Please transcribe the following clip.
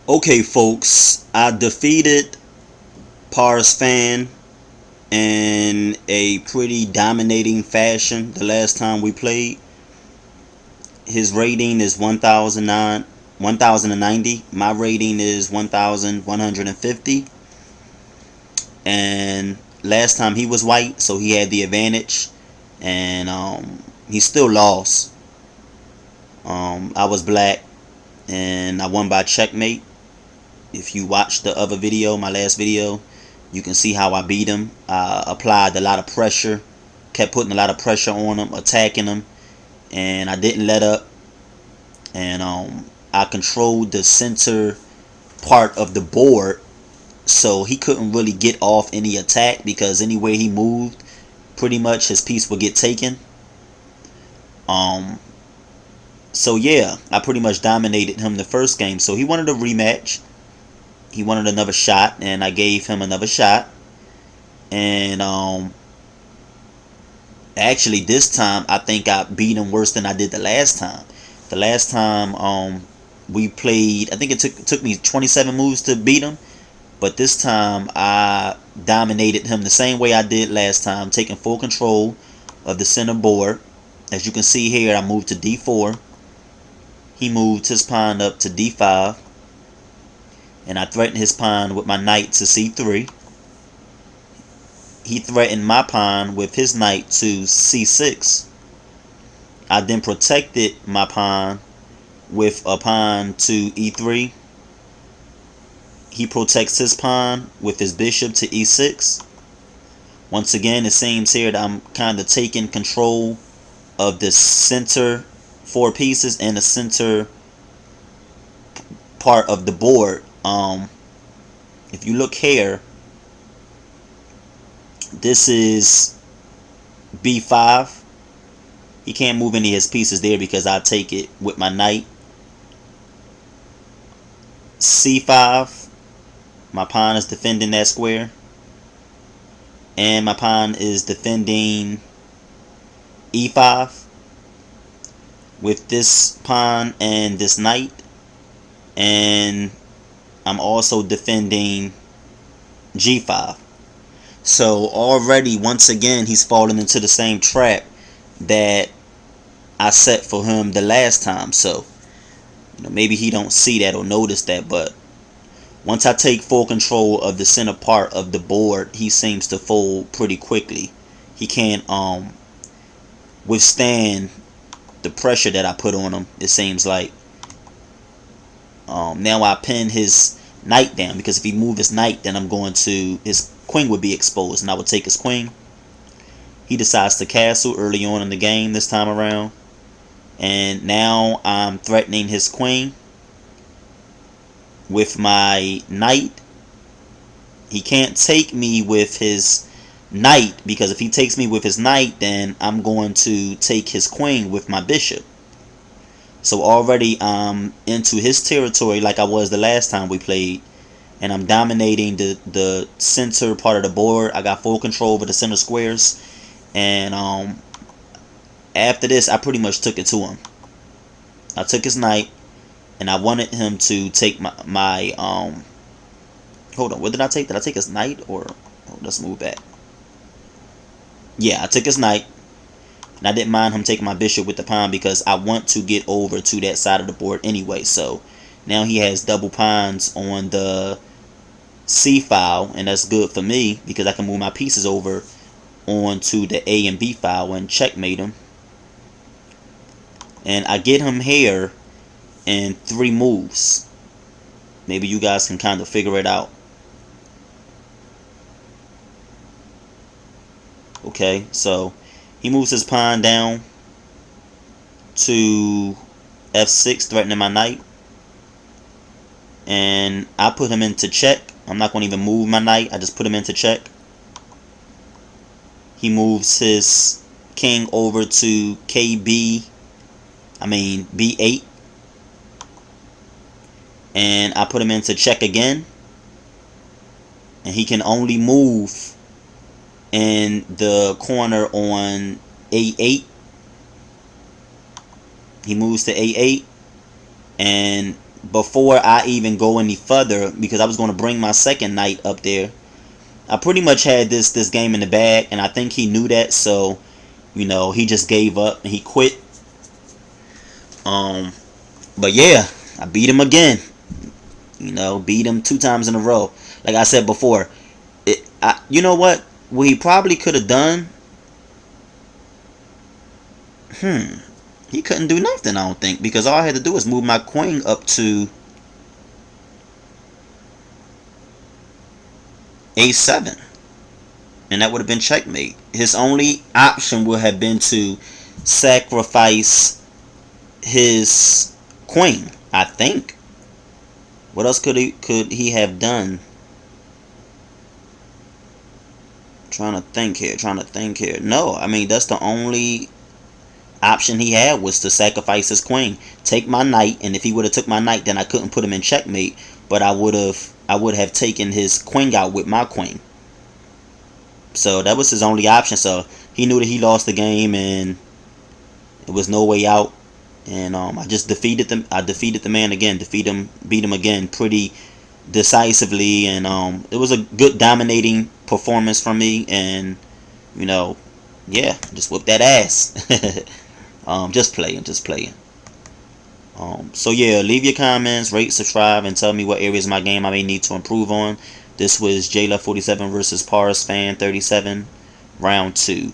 Okay, folks, I defeated parsfan in a pretty dominating fashion the last time we played. His rating is 1090. My rating is 1150. And last time he was white, so he had the advantage. And he still lost. I was black, and I won by checkmate. If you watch the other video, my last video, you can see how I beat him. I applied a lot of pressure, kept putting a lot of pressure on him, attacking him, and I didn't let up. And I controlled the center part of the board, so he couldn't really get off any attack, because anywhere he moved, pretty much his piece would get taken. So yeah, I pretty much dominated him the first game. So he wanted a rematch. He wanted another shot, and I gave him another shot. And actually this time I think I beat him worse than I did the last time. The last time we played, I think it took me 27 moves to beat him. But this time I dominated him the same way I did last time, taking full control of the center board. As you can see here, I moved to d4. He moved his pawn up to d5. And I threatened his pawn with my knight to c3. He threatened my pawn with his knight to c6. I then protected my pawn with a pawn to e3. He protects his pawn with his bishop to e6. Once again, it seems here that I'm kind of taking control of the center 4 pieces and the center part of the board. If you look here, this is b5. He can't move any of his pieces there because I take it with my knight. c5. My pawn is defending that square. And my pawn is defending e5 with this pawn and this knight. And I'm also defending g5. So already, once again, he's falling into the same trap that I set for him the last time. So maybe he don't see that or notice that, but once I take full control of the center part of the board, he seems to fold pretty quickly. He can't withstand the pressure that I put on him, it seems like. Now I pin his knight down, because if he move his knight, then his queen would be exposed, and I would take his queen. He decides to castle early on in the game this time around, and now I'm threatening his queen with my knight. He can't take me with his knight, because if he takes me with his knight, then I'm going to take his queen with my bishop. So already I'm into his territory like I was the last time we played, and I'm dominating the center part of the board. I got full control over the center squares, and after this I pretty much took it to him. I took his knight, and I wanted him to take my hold on, what did I take? Did I take his knight, or let's move back. Yeah, I took his knight, and I didn't mind him taking my bishop with the pawn, because I want to get over to that side of the board anyway. So now he has double pawns on the C file, and that's good for me, because I can move my pieces over onto the A and B file and checkmate him. And I get him here in 3 moves. Maybe you guys can kind of figure it out. Okay, so he moves his pawn down to f6, threatening my knight. And I put him into check. I'm not going to even move my knight. I just put him into check. He moves his king over to b8. And I put him into check again. And he can only move in the corner on a8. He moves to a8, and before I even go any further, because I was going to bring my second knight up there. I pretty much had this game in the bag, and I think he knew that, so you know, he just gave up and he quit. But yeah, I beat him again. You know, beat him 2 times in a row. Like I said before, you know what he probably could have done? He couldn't do nothing, I don't think, because all I had to do was move my queen up to a7, and that would have been checkmate. His only option would have been to sacrifice his queen, I think. What else could he have done? Trying to think here. No, I mean, that's the only option he had, was to sacrifice his queen, take my knight, and if he would have took my knight, then I couldn't put him in checkmate, but I would have taken his queen out with my queen. So that was his only option. So he knew that he lost the game and it was no way out. And I just defeated them. I defeated the man again, beat him again pretty decisively, and it was a good dominating performance from me, and you know, yeah, just whoop that ass. Just playing. So yeah, leave your comments, rate, subscribe, and tell me what areas of my game I may need to improve on. This was JLove47 versus parsfan37, round 2.